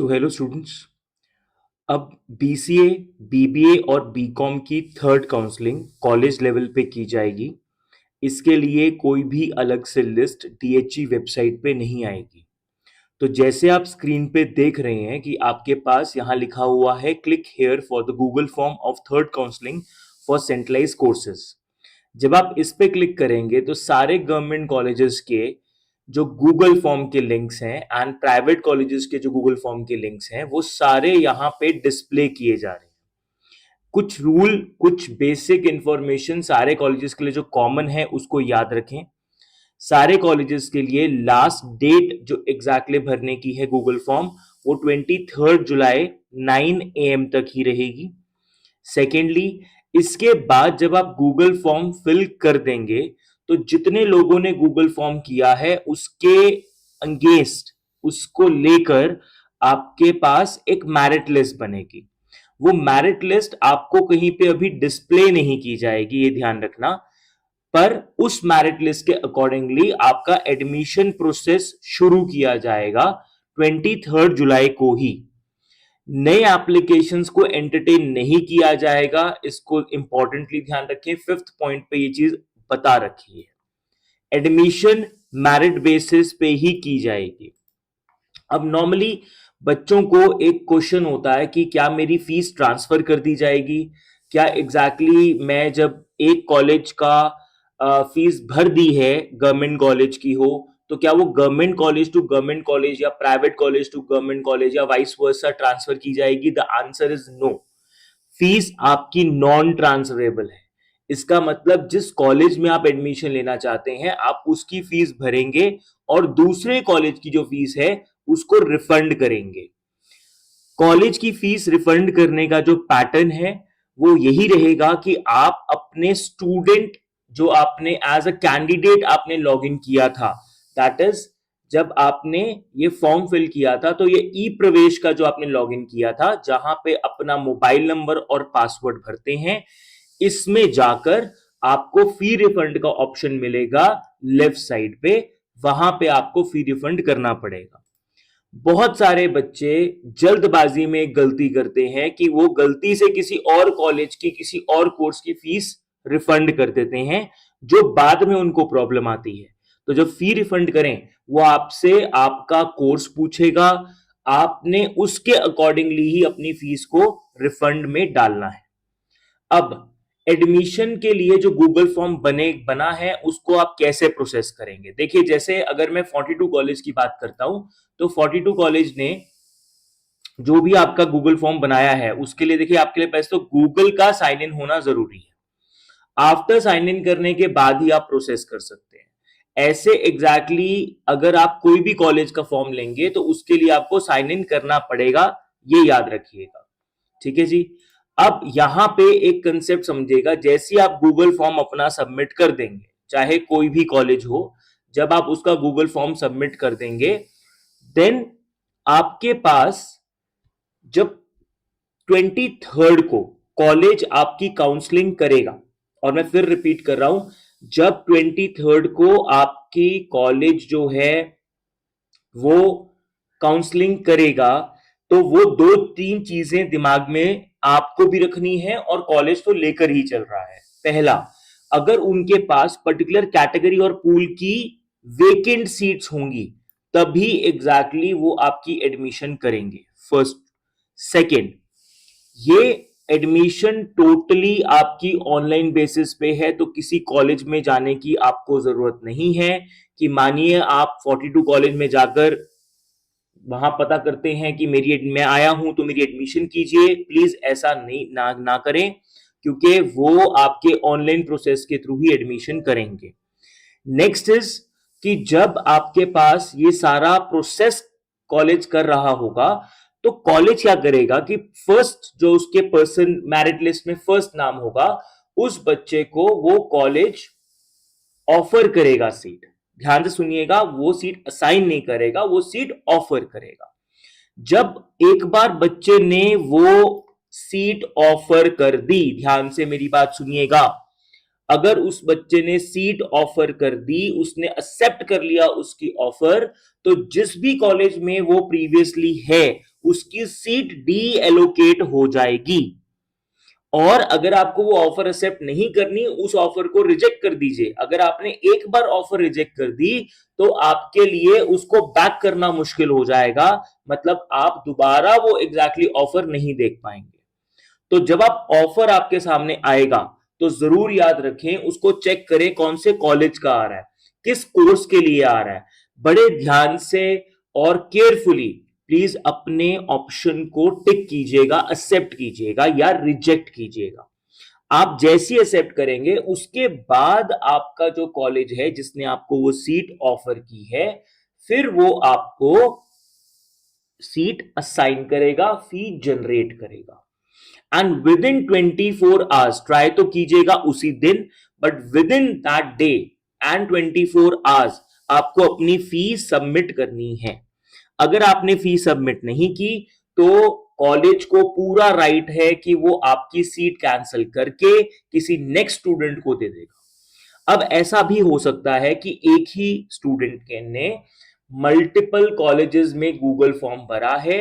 So hello students. अब BCA, BBA और BCom की थर्ड काउंसलिंग कॉलेज लेवल पे की जाएगी। इसके लिए कोई भी अलग से लिस्ट डीएचई वेबसाइट पे नहीं आएगी। तो जैसे आप स्क्रीन पे देख रहे हैं कि आपके पास यहाँ लिखा हुआ है click here for the Google form of third counselling for centralise courses. जब आप इस पे क्लिक करेंगे तो सारे गवर्नमेंट कॉलेजेस के जो गूगल फॉर्म के लिंक्स हैं एंड प्राइवेट कॉलेजेस के जो गूगल फॉर्म के लिंक्स हैं वो सारे यहाँ पे डिस्प्ले किए जा रहे हैं। कुछ रूल, कुछ बेसिक इंफॉर्मेशन सारे कॉलेजेस के लिए जो कॉमन है उसको याद रखें। सारे कॉलेजेस के लिए लास्ट डेट जो एग्जैक्टली भरने की है गूगल फॉर्म वो 23 जुलाई 9 AM तक ही रहेगी। सेकेंडली, इसके बाद जब आप गूगल फॉर्म फिल कर देंगे तो जितने लोगों ने गूगल फॉर्म किया है उसके अगेंस्ट, उसको लेकर आपके पास एक मेरिट लिस्ट बनेगी। वो मेरिट लिस्ट आपको कहीं पे अभी डिस्प्ले नहीं की जाएगी, ये ध्यान रखना। पर उस मेरिट लिस्ट के अकॉर्डिंगली आपका एडमिशन प्रोसेस शुरू किया जाएगा 23 जुलाई को ही। नए एप्लीकेशंस को एंटरटेन नहीं किया जाएगा, इसको इंपॉर्टेंटली ध्यान रखें। फिफ्थ पॉइंट पे ये चीज बता रखी है। एडमिशन मेरिट बेसिस पे ही की जाएगी। अब नॉर्मली बच्चों को एक क्वेश्चन होता है कि क्या मेरी फीस ट्रांसफर कर दी जाएगी, क्या एग्जैक्टली मैं जब एक कॉलेज का फीस भर दी है, गवर्नमेंट कॉलेज की हो, तो क्या वो government college to government college या private college to government college या वाइस वर्सा ट्रांसफर की जाएगी? The answer is no. Fees आपकी नॉन ट्रांसफरेबल है। इसका मतलब जिस कॉलेज में आप एडमिशन लेना चाहते हैं आप उसकी फीस भरेंगे और दूसरे कॉलेज की जो फीस है उसको रिफंड करेंगे। कॉलेज की फीस रिफंड करने का जो पैटर्न है वो यही रहेगा कि आप अपने स्टूडेंट जो आपने एज अ कैंडिडेट आपने लॉग इन किया था, दैट इज जब आपने ये फॉर्म फिल किया था तो ये ई प्रवेश का जो आपने लॉग इन किया था जहां पे अपना मोबाइल नंबर और पासवर्ड भरते हैं, इसमें जाकर आपको फी रिफंड का ऑप्शन मिलेगा लेफ्ट साइड पे। वहां पे आपको फी रिफंड करना पड़ेगा। बहुत सारे बच्चे जल्दबाजी में गलती करते हैं कि वो गलती से किसी और कॉलेज की किसी और कोर्स की फीस रिफंड कर देते हैं, जो बाद में उनको प्रॉब्लम आती है। तो जब फी रिफंड करें वो आपसे आपका कोर्स पूछेगा, आपने उसके अकॉर्डिंगली ही अपनी फीस को रिफंड में डालना है। अब एडमिशन के लिए जो गूगल फॉर्म बना है उसको आप कैसे प्रोसेस करेंगे? देखिए, जैसे अगर मैं 42 कॉलेज की बात करता हूं तो 42 कॉलेज ने जो भी आपका गूगल फॉर्म बनाया है उसके लिए देखिए आपके लिए पहले तो गूगल का साइन इन होना जरूरी है। आफ्टर साइन इन करने के बाद ही आप प्रोसेस कर सकते हैं। ऐसे एग्जैक्टली अगर आप कोई भी कॉलेज का फॉर्म लेंगे तो उसके लिए आपको साइन इन करना पड़ेगा, ये याद रखिएगा। ठीक है जी। अब यहां पे एक कंसेप्ट समझिएगा, जैसे आप गूगल फॉर्म अपना सबमिट कर देंगे, चाहे कोई भी कॉलेज हो, जब आप उसका गूगल फॉर्म सबमिट कर देंगे देन आपके पास जब 23 को कॉलेज आपकी काउंसलिंग करेगा, और मैं फिर रिपीट कर रहा हूं, जब 23 को आपकी कॉलेज जो है वो काउंसलिंग करेगा तो वो दो तीन चीजें दिमाग में आपको भी रखनी है और कॉलेज तो लेकर ही चल रहा है। पहला, अगर उनके पास पर्टिकुलर कैटेगरी और पूल की वेकेंट सीट्स होंगी तभी एग्जैक्टली वो आपकी एडमिशन करेंगे। फर्स्ट। सेकेंड, ये एडमिशन टोटली आपकी ऑनलाइन बेसिस पे है, तो किसी कॉलेज में जाने की आपको जरूरत नहीं है कि मानिए आप 42 कॉलेज में जाकर वहां पता करते हैं कि मैं आया हूं तो मेरी एडमिशन कीजिए। प्लीज ऐसा नहीं ना करें, क्योंकि वो आपके ऑनलाइन प्रोसेस के थ्रू ही एडमिशन करेंगे। नेक्स्ट इज कि जब आपके पास ये सारा प्रोसेस कॉलेज कर रहा होगा तो कॉलेज क्या करेगा कि फर्स्ट जो उसके पर्सन मेरिट लिस्ट में फर्स्ट नाम होगा उस बच्चे को वो कॉलेज ऑफर करेगा सीट। ध्यान से सुनिएगा, वो सीट असाइन नहीं करेगा, वो सीट ऑफर करेगा। जब एक बार बच्चे ने वो सीट ऑफर कर दी, ध्यान से मेरी बात सुनिएगा, अगर उस बच्चे ने सीट ऑफर कर दी, उसने एक्सेप्ट कर लिया उसकी ऑफर, तो जिस भी कॉलेज में वो प्रीवियसली है उसकी सीट डी एलोकेट हो जाएगी। और अगर आपको वो ऑफर एक्सेप्ट नहीं करनी, उस ऑफर को रिजेक्ट कर दीजिए। अगर आपने एक बार ऑफर रिजेक्ट कर दी तो आपके लिए उसको बैक करना मुश्किल हो जाएगा, मतलब आप दोबारा वो एग्जैक्टली ऑफर नहीं देख पाएंगे। तो जब आप ऑफर आपके सामने आएगा तो जरूर याद रखें, उसको चेक करें कौन से कॉलेज का आ रहा है, किस कोर्स के लिए आ रहा है। बड़े ध्यान से और केयरफुली प्लीज अपने ऑप्शन को टिक कीजिएगा, एक्सेप्ट कीजिएगा या रिजेक्ट कीजिएगा। आप जैसी एक्सेप्ट करेंगे उसके बाद आपका जो कॉलेज है जिसने आपको वो सीट ऑफर की है, फिर वो आपको सीट असाइन करेगा, फी जनरेट करेगा। And with in 24 hours, try तो कीजिएगा उसी दिन, but with in that day and 24 hours आपको अपनी फी सबमिट करनी है। अगर आपने फी सबमिट नहीं की तो कॉलेज को पूरा राइट है कि वो आपकी सीट कैंसिल करके किसी नेक्स्ट स्टूडेंट को दे देगा। अब ऐसा भी हो सकता है कि एक ही स्टूडेंट ने मल्टीपल कॉलेजेस में गूगल फॉर्म भरा है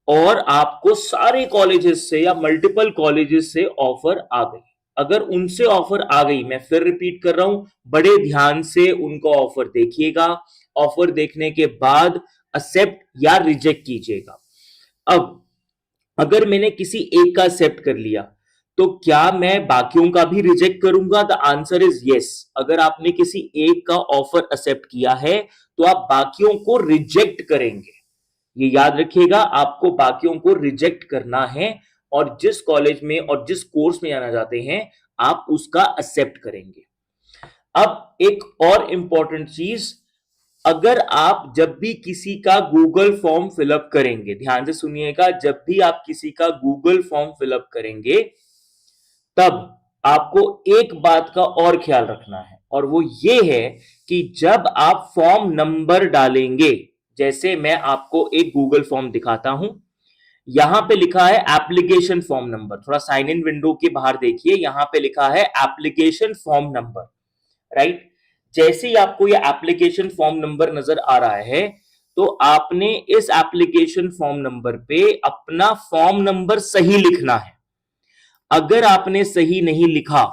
और आपको सारे कॉलेजेस से या मल्टीपल कॉलेजेस से ऑफर आ गई। अगर उनसे ऑफर आ गई, मैं फिर रिपीट कर रहा हूं, बड़े ध्यान से उनका ऑफर देखिएगा। ऑफर देखने के बाद एक्सेप्ट या रिजेक्ट कीजिएगा। अब अगर मैंने किसी एक का एक्सेप्ट कर लिया तो क्या मैं बाकियों का भी रिजेक्ट करूंगा? The answer is yes. अगर आपने किसी एक का ऑफर एक्सेप्ट किया है तो आप बाकियों को रिजेक्ट करेंगे। ये याद रखिएगा, आपको बाकियों को रिजेक्ट करना है और जिस कॉलेज में और जिस कोर्स में जाना चाहते हैं आप उसका एक्सेप्ट करेंगे। अब एक और इंपॉर्टेंट चीज, अगर आप जब भी किसी का गूगल फॉर्म फिलअप करेंगे, ध्यान से सुनिएगा, जब भी आप किसी का गूगल फॉर्म फिलअप करेंगे तब आपको एक बात का और ख्याल रखना है, और वो ये है कि जब आप फॉर्म नंबर डालेंगे, जैसे मैं आपको एक गूगल फॉर्म दिखाता हूं, यहां पे लिखा है एप्लीकेशन फॉर्म नंबर। थोड़ा साइन इन विंडो के बाहर देखिए, यहां पे लिखा है एप्लीकेशन फॉर्म नंबर, राइट। जैसे ही आपको ये एप्लीकेशन फॉर्म नंबर नजर आ रहा है तो आपने इस एप्लीकेशन फॉर्म नंबर पे अपना फॉर्म नंबर सही लिखना है। अगर आपने सही नहीं लिखा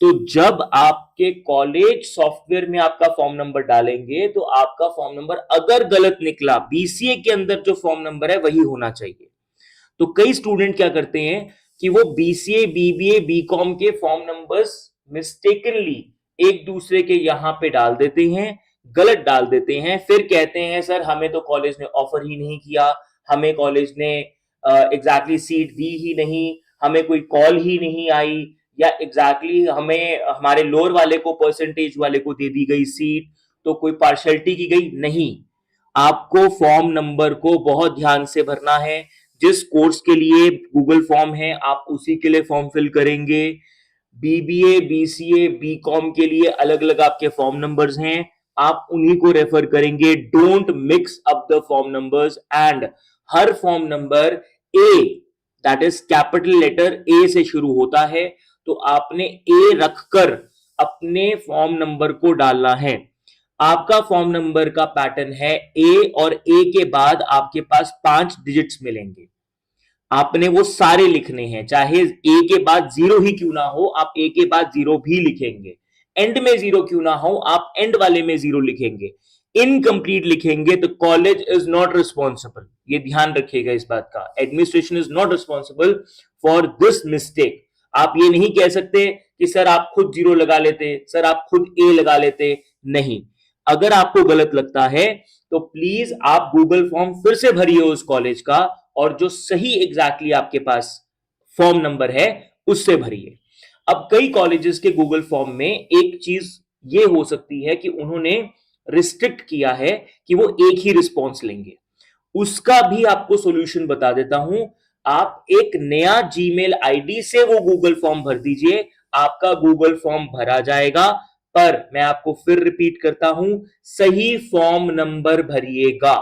तो जब आपके कॉलेज सॉफ्टवेयर में आपका फॉर्म नंबर डालेंगे तो आपका फॉर्म नंबर अगर गलत निकला, बीसीए के अंदर जो फॉर्म नंबर है वही होना चाहिए। तो कई स्टूडेंट क्या करते हैं कि वो बीसीए, बीबीए, बीकॉम के फॉर्म नंबर्स मिस्टेकनली एक दूसरे के यहां पे डाल देते हैं, गलत डाल देते हैं, फिर कहते हैं सर हमें तो कॉलेज ने ऑफर ही नहीं किया, हमें कॉलेज ने एग्जैक्टली सीट दी ही नहीं, हमें कोई कॉल ही नहीं आई, या एग्जैक्टली हमें हमारे लोअर वाले को, परसेंटेज वाले को दे दी गई सीट, तो कोई पार्शियलिटी की गई नहीं। आपको फॉर्म नंबर को बहुत ध्यान से भरना है। जिस कोर्स के लिए गूगल फॉर्म है आप उसी के लिए फॉर्म फिल करेंगे। बीबीए, बीसीए, बीकॉम के लिए अलग अलग आपके फॉर्म नंबर्स हैं, आप उन्हीं को रेफर करेंगे। Don't mix up the form numbers, and हर form number A, that is capital letter A से शुरू होता है, तो आपने ए रखकर अपने फॉर्म नंबर को डालना है। आपका फॉर्म नंबर का पैटर्न है ए, और ए के बाद आपके पास 5 डिजिट्स मिलेंगे, आपने वो सारे लिखने हैं, चाहे ए के बाद 0 ही क्यों ना हो आप ए के बाद 0 भी लिखेंगे, एंड में 0 क्यों ना हो आप एंड वाले में 0 लिखेंगे, इनकम्प्लीट लिखेंगे तो कॉलेज इज नॉट रिस्पॉन्सिबल। ये ध्यान रखिएगा इस बात का, administration is not responsible for this mistake. आप ये नहीं कह सकते कि सर आप खुद 0 लगा लेते, सर आप खुद ए लगा लेते, नहीं। अगर आपको गलत लगता है तो प्लीज आप गूगल फॉर्म फिर से भरिए उस कॉलेज का, और जो सही एग्जैक्टली आपके पास फॉर्म नंबर है उससे भरिए। अब कई कॉलेजेस के गूगल फॉर्म में एक चीज ये हो सकती है कि उन्होंने रिस्ट्रिक्ट किया है कि वो एक ही रिस्पॉन्स लेंगे, उसका भी आपको सॉल्यूशन बता देता हूं। आप एक नया जीमेल आईडी से वो गूगल फॉर्म भर दीजिए, आपका गूगल फॉर्म भरा जाएगा। पर मैं आपको फिर रिपीट करता हूं, सही फॉर्म नंबर भरिएगा।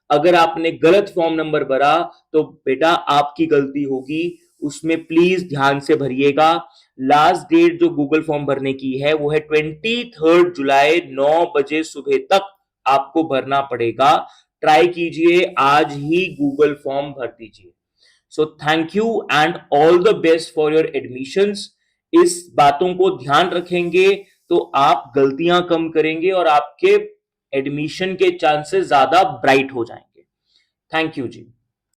अगर आपने गलत फॉर्म नंबर भरा तो बेटा आपकी गलती होगी, उसमें प्लीज ध्यान से भरिएगा। लास्ट डेट जो गूगल फॉर्म भरने की है वो है 23 जुलाई 9 बजे सुबह तक आपको भरना पड़ेगा। ट्राई कीजिए, आज ही गूगल फॉर्म भर दीजिए। So thank you and all the best for your admissions. इस बातों को ध्यान रखेंगे तो आप गलतियां कम करेंगे और आपके एडमिशन के चांसेस ज्यादा ब्राइट हो जाएंगे। Thank you ji.